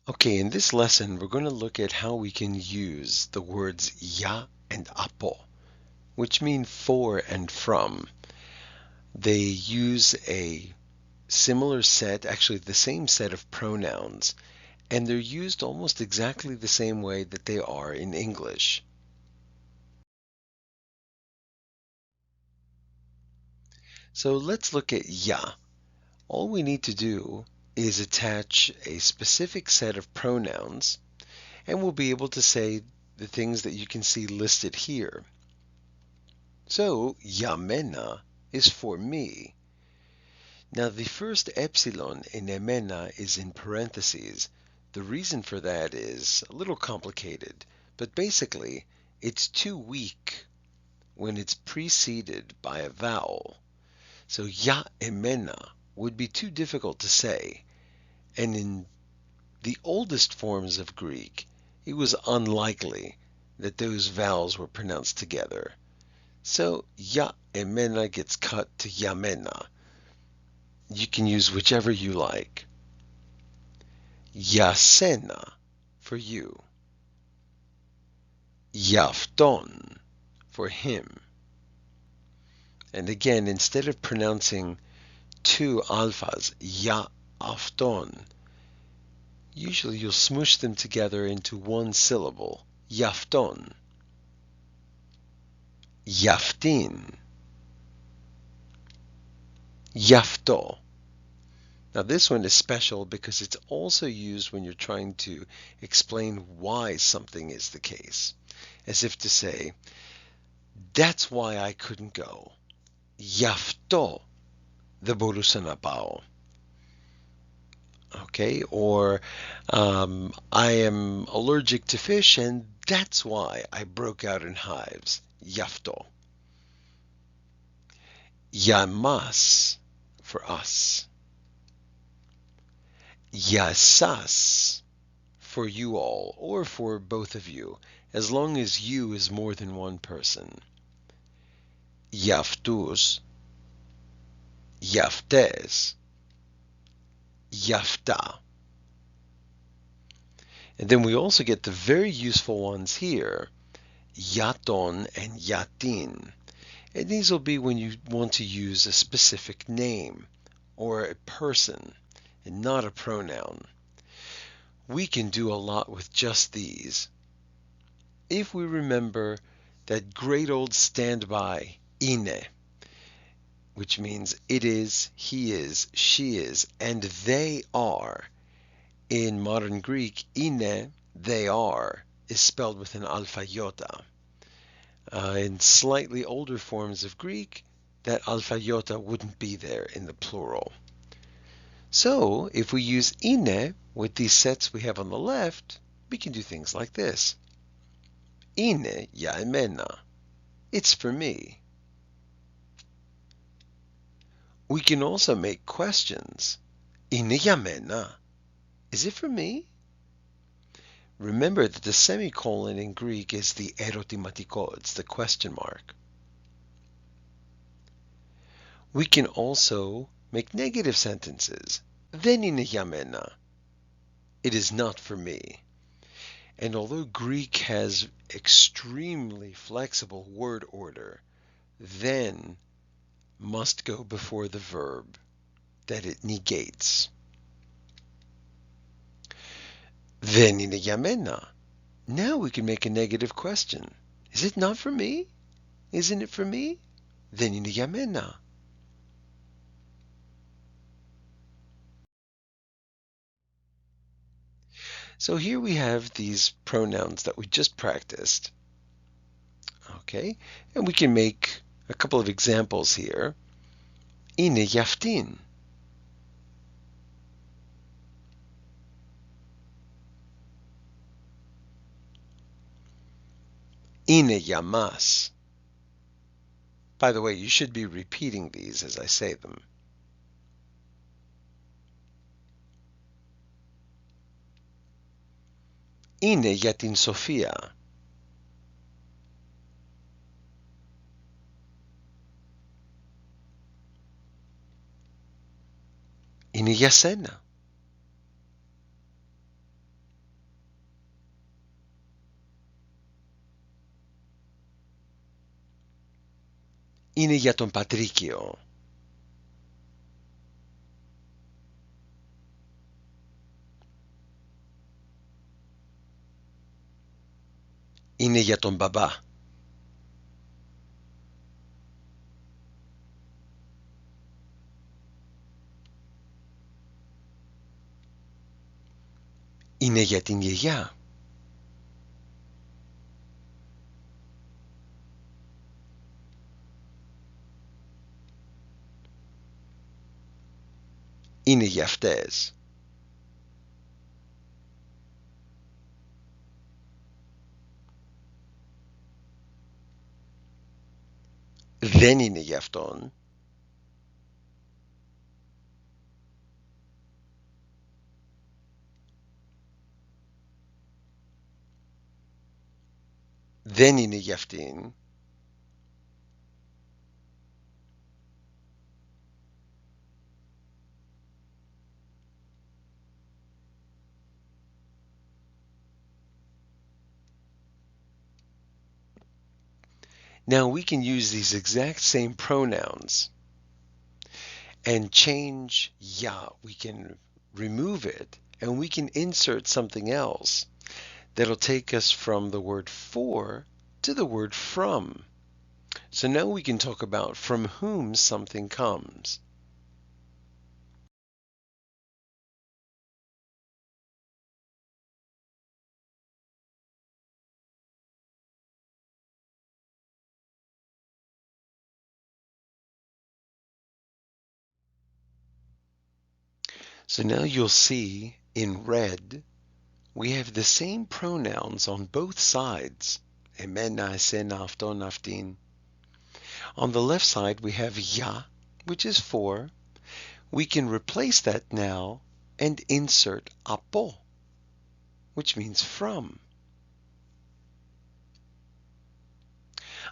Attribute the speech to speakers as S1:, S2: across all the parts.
S1: Okay, in this lesson, we're going to look at how we can use the words ya and apo, which mean for and from. They use a similar set, actually the same set of pronouns, and they're used almost exactly the same way that they are in English. So let's look at ya. All we need to do is attach a specific set of pronouns, and we'll be able to say the things that you can see listed here. So, yamena is for me. Now, the first epsilon in emena is in parentheses. The reason for that is a little complicated, but basically, it's too weak when it's preceded by a vowel. So, ya emena would be too difficult to say, and in the oldest forms of Greek, it was unlikely that those vowels were pronounced together. So ya emena gets cut to yamena. You can use whichever you like. Yasena for you. Yafton for him. And again, instead of pronouncing two alphas, ya afton, usually you'll smush them together into one syllable. Yafton. Yaftin. Yafto. Now this one is special because it's also used when you're trying to explain why something is the case. As if to say, that's why I couldn't go. Yafto the borusanapao. Okay, or I am allergic to fish and that's why I broke out in hives. Yafto. Yamas for us. Yasas for you all, or for both of you, as long as you is more than one person. Yaftus, yaftes, yafta. And then we also get the very useful ones here, yaton and yatin. And these will be when you want to use a specific name or a person and not a pronoun. We can do a lot with just these. If we remember that great old standby, ine, which means it is, he is, she is, and they are. In modern Greek, ine, they are, is spelled with an alpha iota. In slightly older forms of Greek, that alpha iota wouldn't be there in the plural. So if we use ine with these sets we have on the left, we can do things like this. Ine ya emena. It's for me. We can also make questions. Ine ya mena. Is it for me? Remember that the semicolon in Greek is the erotimatiko, it's the question mark. We can also make negative sentences. Δεν είναι για μένα. It is not for me. And although Greek has extremely flexible word order, then must go before the verb that it negates. Δεν είναι για μένα. Now we can make a negative question. Is it not for me? Isn't it for me? Δεν είναι για μένα. So here we have these pronouns that we just practiced. Okay, and we can make a couple of examples here. Είναι για αυτήν. Είναι για μας. By the way, you should be repeating these as I say them. Είναι για την Σοφία. Είναι για σένα. Είναι για τον Πατρίκιο. Είναι για τον μπαμπά. Είναι για την γιαγιά. Είναι για αυτές. Δεν είναι για αυτόν. Δεν είναι για αυτήν. Now we can use these exact same pronouns and change ya. We can remove it and we can insert something else that'll take us from the word for to the word from. So now we can talk about from whom something comes. So now you'll see in red, we have the same pronouns on both sides. Εμένα, εσένα, αυτόν, αυτήν. On the left side, we have ya, which is for. We can replace that now and insert από, which means from.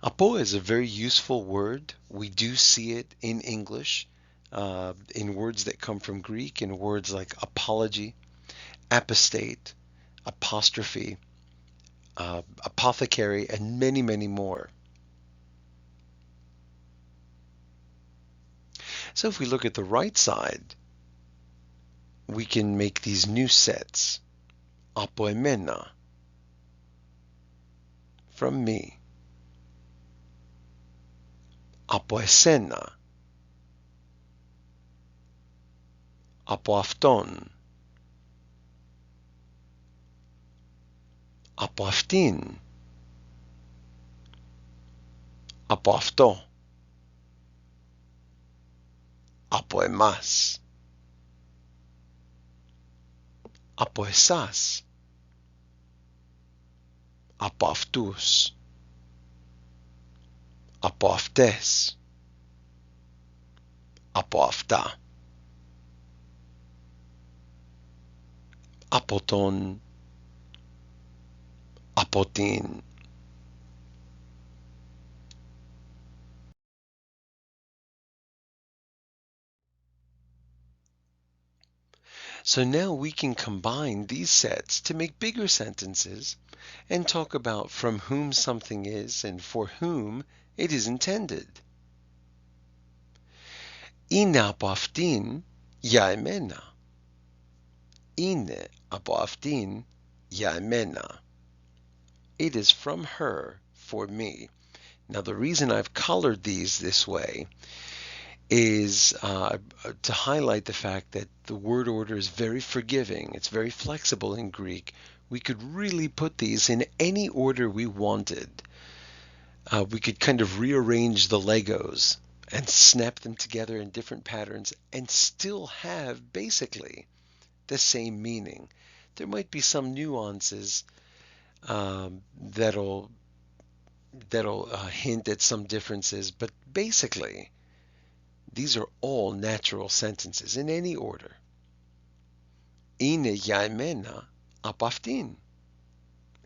S1: Από is a very useful word. We do see it in English, in words that come from Greek, in words like apology, apostate, apostrophe, apothecary, and many, many more. So if we look at the right side, we can make these new sets. Από εμένα, from me. Από εσένα, από αυτόν, από αυτήν, από αυτό, από εμάς, από εσάς, από αυτούς, από αυτές, από αυτά, από τον, από την. So now we can combine these sets to make bigger sentences and talk about from whom something is and for whom it is intended. Είναι από αυτήν για εμένα. Είναι από αυτήν για εμένα. It is from her for me. Now the reason I've colored these this way is to highlight the fact that the word order is very forgiving. It's very flexible in Greek. We could really put these in any order we wanted. We could kind of rearrange the Legos and snap them together in different patterns and still have basically the same meaning. There might be some nuances that'll hint at some differences, but basically these are all natural sentences in any order. Είναι για εμένα από αυτήν.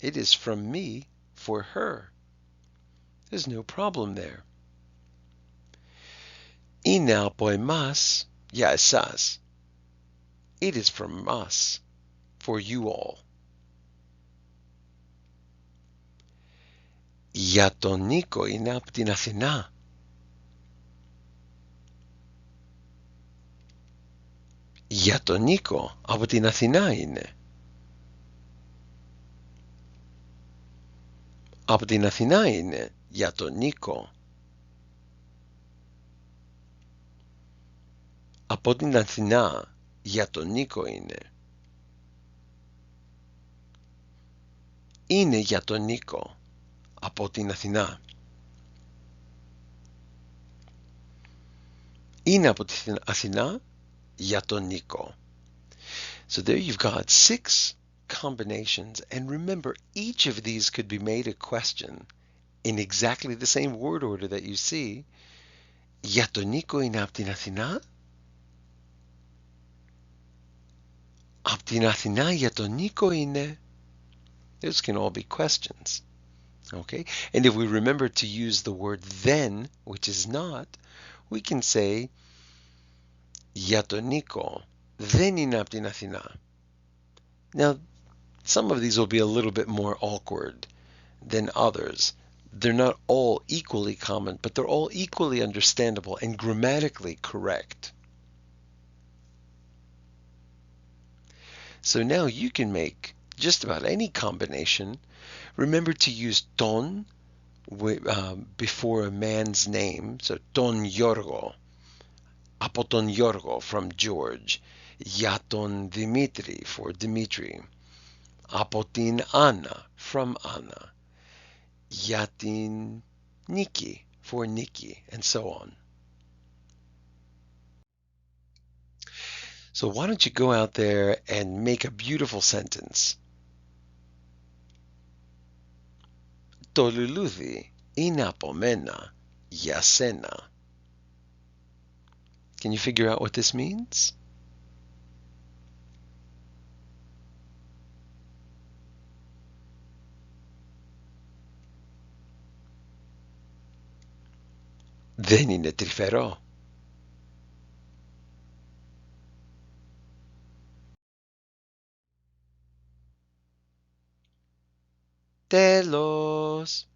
S1: It is from me for her. There's no problem there. Είναι από εμάς για εσάς. It is from us for you all. Για τον Νίκο είναι από την Αθηνά. Για τον Νίκο, από την Αθηνά είναι. Από την Αθηνά είναι, για τον Νίκο. Από την Αθηνά, για τον Νίκο είναι. Είναι για τον Νίκο, από την Αθηνά. Είναι από την Αθηνά, για τον Νίκο. So there you've got 6 combinations, and remember, each of these could be made a question in exactly the same word order that you see. Για τον Νίκο είναι από την Αθηνά. Από την Αθηνά για τον Νίκο είναι. Those can all be questions. Okay? And if we remember to use the word then, which is not, we can say για τον Νίκο δεν είναι από την Αθηνά. Now, some of these will be a little bit more awkward than others. They're not all equally common, but they're all equally understandable and grammatically correct. So now you can make just about any combination. Remember to use ton before a man's name. So ton Yorgo, από τον Yorgo from George. Για τον Dimitri for Dimitri. Από την Anna from Anna. Για την Nikki for Nikki, and so on. So why don't you go out there and make a beautiful sentence. Το λουλούδι είναι από μένα για σένα. Can you figure out what this means? Δεν είναι τρυφερό. Τέλος.